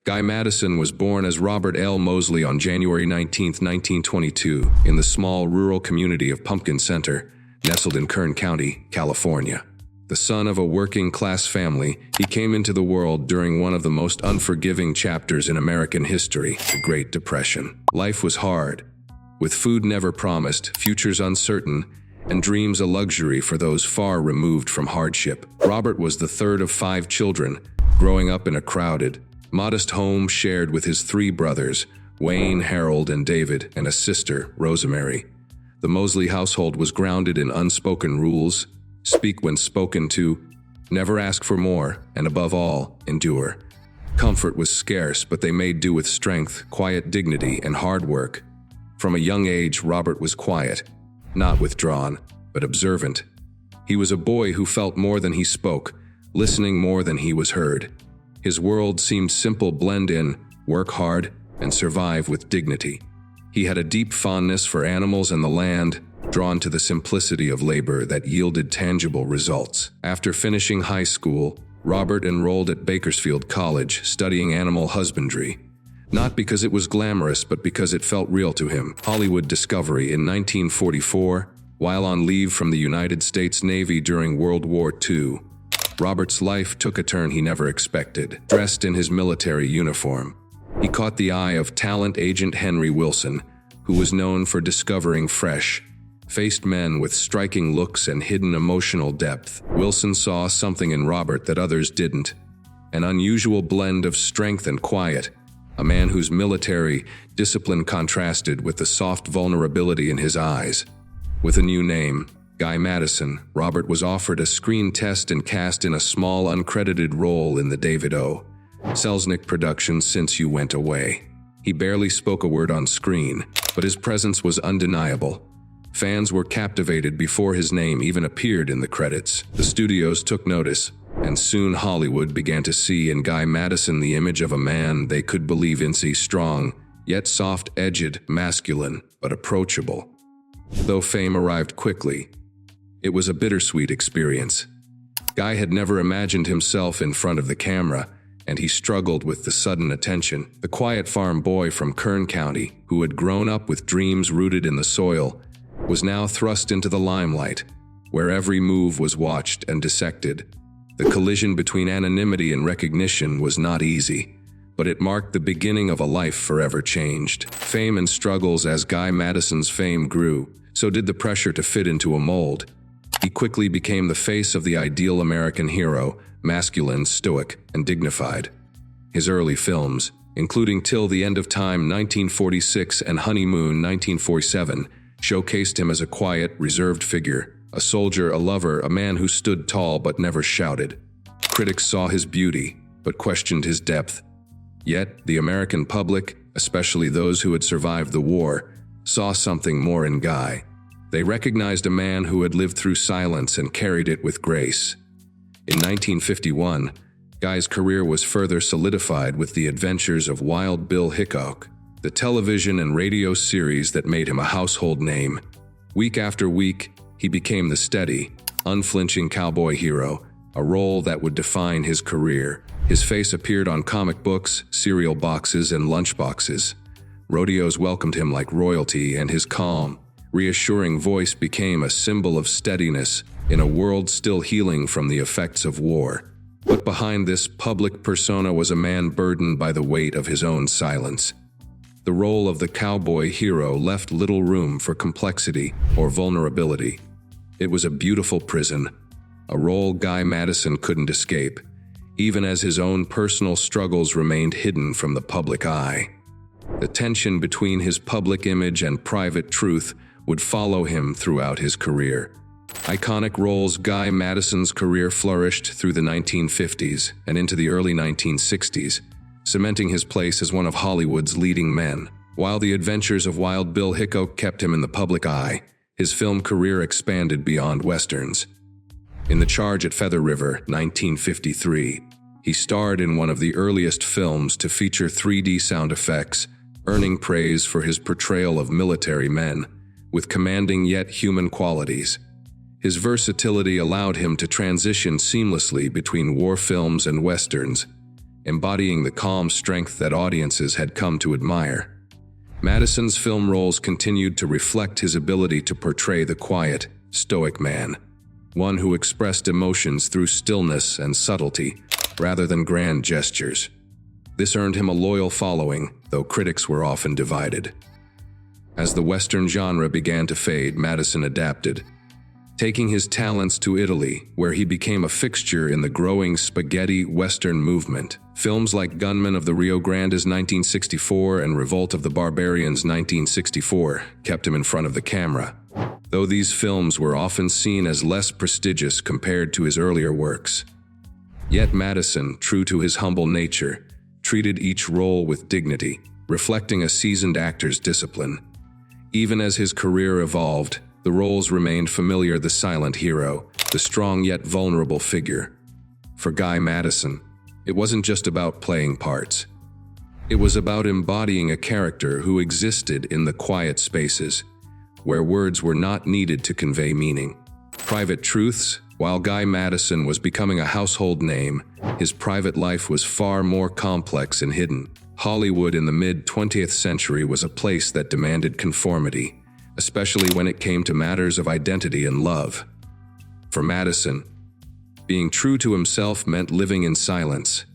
Guy Madison was born as Robert L. Mosley on January 19, 1922, in the small rural community of Pumpkin Center, nestled in Kern County, California. The son of a working-class family, he came into the world during one of the most unforgiving chapters in American history, the Great Depression. Life was hard, with food never promised, futures uncertain, and dreams a luxury for those far removed from hardship. Robert was the third of 5 children, growing up in a crowded, modest home shared with his 3 brothers, Wayne, Harold, and David, and a sister, Rosemary. The Mosley household was grounded in unspoken rules: speak when spoken to, never ask for more, and above all, endure. Comfort was scarce, but they made do with strength, quiet dignity, and hard work. From a young age, Robert was quiet, not withdrawn, but observant. He was a boy who felt more than he spoke, listening more than he was heard. His world seemed simple: blend in, work hard, and survive with dignity. He had a deep fondness for animals and the land, drawn to the simplicity of labor that yielded tangible results. After finishing high school, Robert enrolled at Bakersfield College, studying animal husbandry. Not because it was glamorous, but because it felt real to him. Hollywood discovery in 1944, while on leave from the United States Navy during World War II. Robert's life took a turn he never expected. Dressed in his military uniform, he caught the eye of talent agent Henry Wilson, who was known for discovering fresh-faced men with striking looks and hidden emotional depth. Wilson saw something in Robert that others didn't: an unusual blend of strength and quiet, a man whose military discipline contrasted with the soft vulnerability in his eyes. With a new name, Guy Madison, Robert was offered a screen test and cast in a small uncredited role in the David O. Selznick production Since You Went Away. He barely spoke a word on screen, but his presence was undeniable. Fans were captivated before his name even appeared in the credits. The studios took notice, and soon Hollywood began to see in Guy Madison the image of a man they could believe in: strong, yet soft-edged, masculine, but approachable. Though fame arrived quickly, it was a bittersweet experience. Guy had never imagined himself in front of the camera, and he struggled with the sudden attention. The quiet farm boy from Kern County, who had grown up with dreams rooted in the soil, was now thrust into the limelight, where every move was watched and dissected. The collision between anonymity and recognition was not easy, but it marked the beginning of a life forever changed. Fame and struggles. As Guy Madison's fame grew, so did the pressure to fit into a mold. He quickly became the face of the ideal American hero: masculine, stoic, and dignified. His early films, including Till the End of Time 1946 and Honeymoon 1947, showcased him as a quiet, reserved figure, a soldier, a lover, a man who stood tall but never shouted. Critics saw his beauty, but questioned his depth. Yet, the American public, especially those who had survived the war, saw something more in Guy. They recognized a man who had lived through silence and carried it with grace. In 1951, Guy's career was further solidified with the adventures of Wild Bill Hickok, the television and radio series that made him a household name. Week after week, he became the steady, unflinching cowboy hero, a role that would define his career. His face appeared on comic books, cereal boxes, and lunchboxes. Rodeos welcomed him like royalty, and his calm, reassuring voice became a symbol of steadiness in a world still healing from the effects of war. But behind this public persona was a man burdened by the weight of his own silence. The role of the cowboy hero left little room for complexity or vulnerability. It was a beautiful prison, a role Guy Madison couldn't escape, even as his own personal struggles remained hidden from the public eye. The tension between his public image and private truth would follow him throughout his career. Iconic roles. Guy Madison's career flourished through the 1950s and into the early 1960s, cementing his place as one of Hollywood's leading men. While the adventures of Wild Bill Hickok kept him in the public eye, his film career expanded beyond westerns. In The Charge at Feather River, 1953, he starred in one of the earliest films to feature 3D sound effects, earning praise for his portrayal of military men with commanding yet human qualities. His versatility allowed him to transition seamlessly between war films and westerns, embodying the calm strength that audiences had come to admire. Madison's film roles continued to reflect his ability to portray the quiet, stoic man, one who expressed emotions through stillness and subtlety, rather than grand gestures. This earned him a loyal following, though critics were often divided. As the Western genre began to fade, Madison adapted, taking his talents to Italy, where he became a fixture in the growing spaghetti Western movement. Films like Gunmen of the Rio Grande's 1964 and Revolt of the Barbarians 1964 kept him in front of the camera, though these films were often seen as less prestigious compared to his earlier works. Yet Madison, true to his humble nature, treated each role with dignity, reflecting a seasoned actor's discipline. Even as his career evolved, the roles remained familiar: the silent hero, the strong yet vulnerable figure. For Guy Madison, it wasn't just about playing parts. It was about embodying a character who existed in the quiet spaces, where words were not needed to convey meaning. Private truths. While Guy Madison was becoming a household name, his private life was far more complex and hidden. Hollywood in the mid-20th century was a place that demanded conformity, especially when it came to matters of identity and love. For Madison, being true to himself meant living in silence.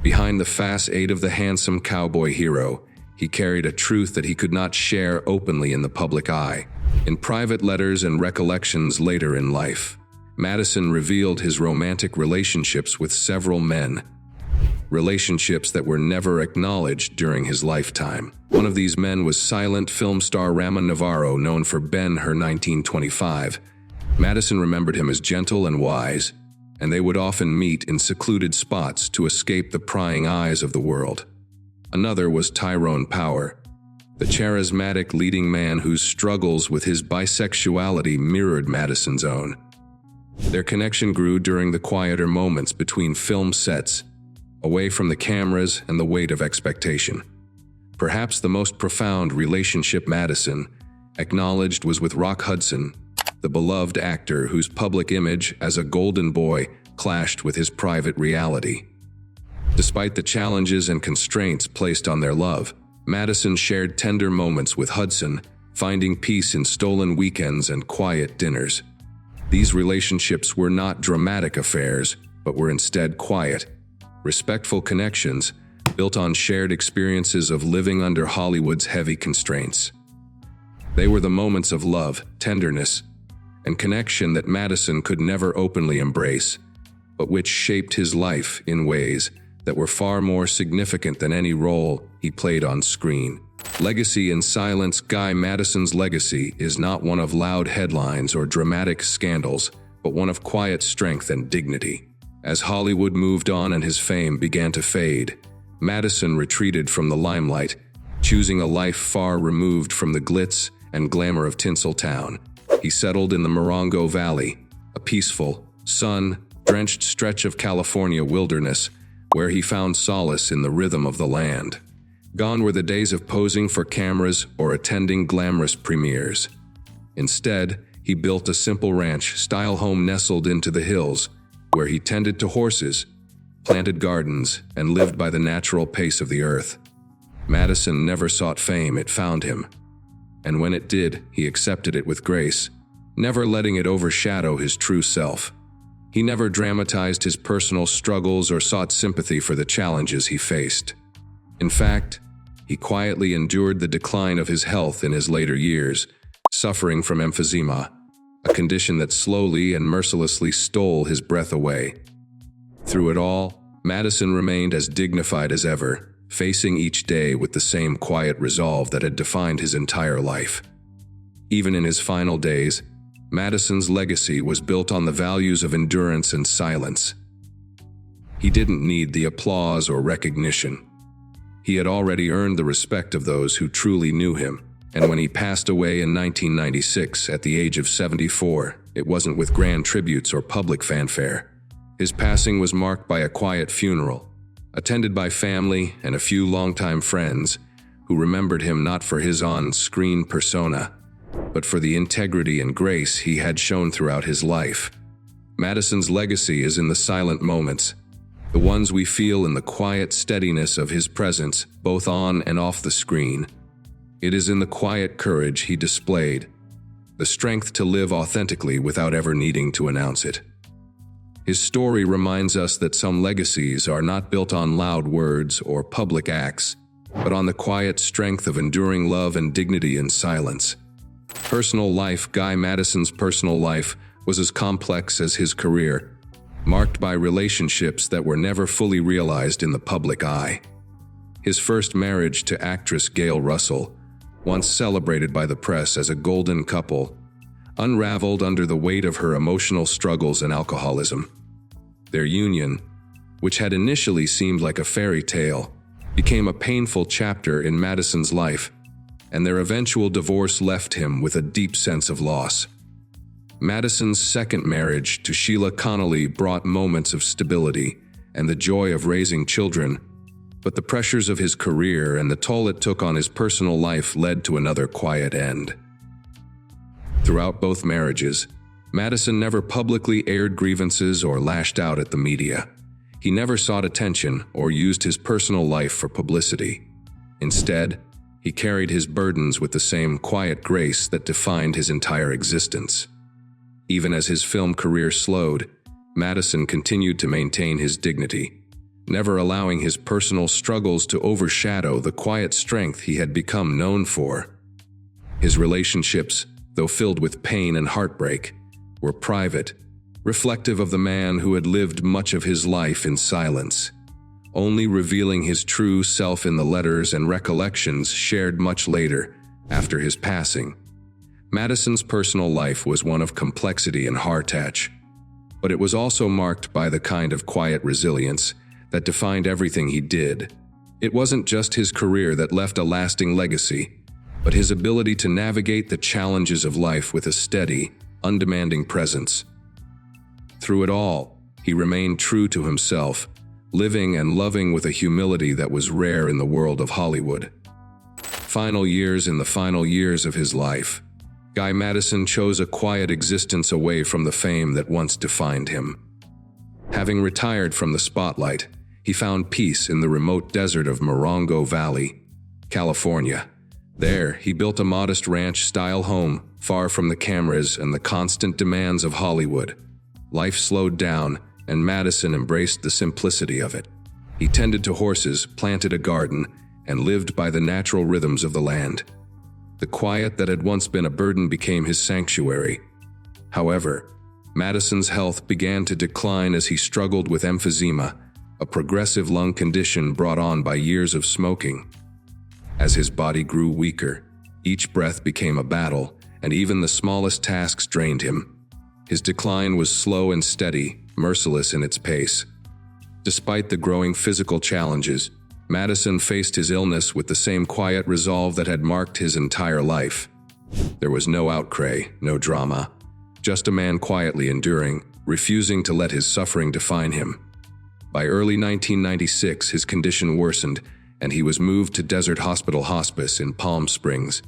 Behind the facade of the handsome cowboy hero, he carried a truth that he could not share openly in the public eye. In private letters and recollections later in life, Madison revealed his romantic relationships with several men, relationships that were never acknowledged during his lifetime. One of these men was silent film star Ramon Navarro, known for Ben-Hur 1925. Madison remembered him as gentle and wise, and they would often meet in secluded spots to escape the prying eyes of the world. Another was Tyrone Power, the charismatic leading man whose struggles with his bisexuality mirrored Madison's own. Their connection grew during the quieter moments between film sets, away from the cameras and the weight of expectation. Perhaps the most profound relationship Madison acknowledged was with Rock Hudson, the beloved actor whose public image as a golden boy clashed with his private reality. Despite the challenges and constraints placed on their love, Madison shared tender moments with Hudson, finding peace in stolen weekends and quiet dinners. These relationships were not dramatic affairs, but were instead quiet, respectful connections built on shared experiences of living under Hollywood's heavy constraints. They were the moments of love, tenderness, and connection that Madison could never openly embrace, but which shaped his life in ways that were far more significant than any role he played on screen. Legacy in silence. Guy Madison's legacy is not one of loud headlines or dramatic scandals, but one of quiet strength and dignity. As Hollywood moved on and his fame began to fade, Madison retreated from the limelight, choosing a life far removed from the glitz and glamour of Tinseltown. He settled in the Morongo Valley, a peaceful, sun-drenched stretch of California wilderness, where he found solace in the rhythm of the land. Gone were the days of posing for cameras or attending glamorous premieres. Instead, he built a simple ranch-style home nestled into the hills, where he tended to horses, planted gardens, and lived by the natural pace of the earth. Madison never sought fame, it found him. And when it did, he accepted it with grace, never letting it overshadow his true self. He never dramatized his personal struggles or sought sympathy for the challenges he faced. In fact, he quietly endured the decline of his health in his later years, suffering from emphysema, a condition that slowly and mercilessly stole his breath away. Through it all, Madison remained as dignified as ever, facing each day with the same quiet resolve that had defined his entire life. Even in his final days, Madison's legacy was built on the values of endurance and silence. He didn't need the applause or recognition. He had already earned the respect of those who truly knew him, and when he passed away in 1996 at the age of 74, it wasn't with grand tributes or public fanfare. His passing was marked by a quiet funeral, attended by family and a few longtime friends who remembered him not for his on-screen persona, but for the integrity and grace he had shown throughout his life. Madison's legacy is in the silent moments, the ones we feel in the quiet steadiness of his presence, both on and off the screen. It is in the quiet courage he displayed, the strength to live authentically without ever needing to announce it. His story reminds us that some legacies are not built on loud words or public acts, but on the quiet strength of enduring love and dignity in silence. Personal life. Guy Madison's personal life was as complex as his career, marked by relationships that were never fully realized in the public eye. His first marriage to actress Gail Russell, once celebrated by the press as a golden couple, unraveled under the weight of her emotional struggles and alcoholism. Their union, which had initially seemed like a fairy tale, became a painful chapter in Madison's life, and their eventual divorce left him with a deep sense of loss. Madison's second marriage to Sheila Connolly brought moments of stability and the joy of raising children, but the pressures of his career and the toll it took on his personal life led to another quiet end. Throughout both marriages, Madison never publicly aired grievances or lashed out at the media. He never sought attention or used his personal life for publicity. Instead, he carried his burdens with the same quiet grace that defined his entire existence. Even as his film career slowed, Madison continued to maintain his dignity, never allowing his personal struggles to overshadow the quiet strength he had become known for. His relationships, though filled with pain and heartbreak, were private, reflective of the man who had lived much of his life in silence, only revealing his true self in the letters and recollections shared much later, after his passing. Madison's personal life was one of complexity and heartache, but it was also marked by the kind of quiet resilience that defined everything he did. It wasn't just his career that left a lasting legacy, but his ability to navigate the challenges of life with a steady, undemanding presence. Through it all, he remained true to himself, living and loving with a humility that was rare in the world of Hollywood. In the final years of his life, Guy Madison chose a quiet existence away from the fame that once defined him. Having retired from the spotlight, he found peace in the remote desert of Morongo Valley, California. There, he built a modest ranch-style home, far from the cameras and the constant demands of Hollywood. Life slowed down, and Madison embraced the simplicity of it. He tended to horses, planted a garden, and lived by the natural rhythms of the land. The quiet that had once been a burden became his sanctuary. However, Madison's health began to decline as he struggled with emphysema, a progressive lung condition brought on by years of smoking. As his body grew weaker, each breath became a battle, and even the smallest tasks drained him. His decline was slow and steady, merciless in its pace. Despite the growing physical challenges, Madison faced his illness with the same quiet resolve that had marked his entire life. There was no outcry, no drama, just a man quietly enduring, refusing to let his suffering define him. By early 1996, his condition worsened, and he was moved to Desert Hospital Hospice in Palm Springs.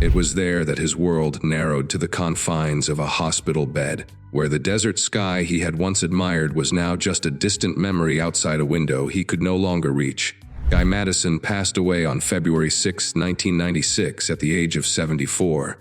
It was there that his world narrowed to the confines of a hospital bed, where the desert sky he had once admired was now just a distant memory outside a window he could no longer reach. Guy Madison passed away on February 6, 1996, at the age of 74.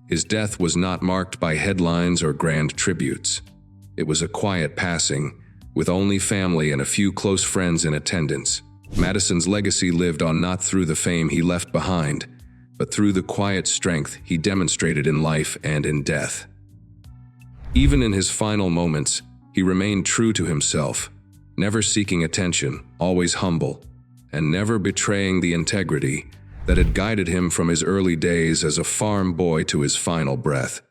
His death was not marked by headlines or grand tributes. It was a quiet passing, with only family and a few close friends in attendance. Madison's legacy lived on not through the fame he left behind, but through the quiet strength he demonstrated in life and in death. Even in his final moments, he remained true to himself, never seeking attention, always humble, and never betraying the integrity that had guided him from his early days as a farm boy to his final breath.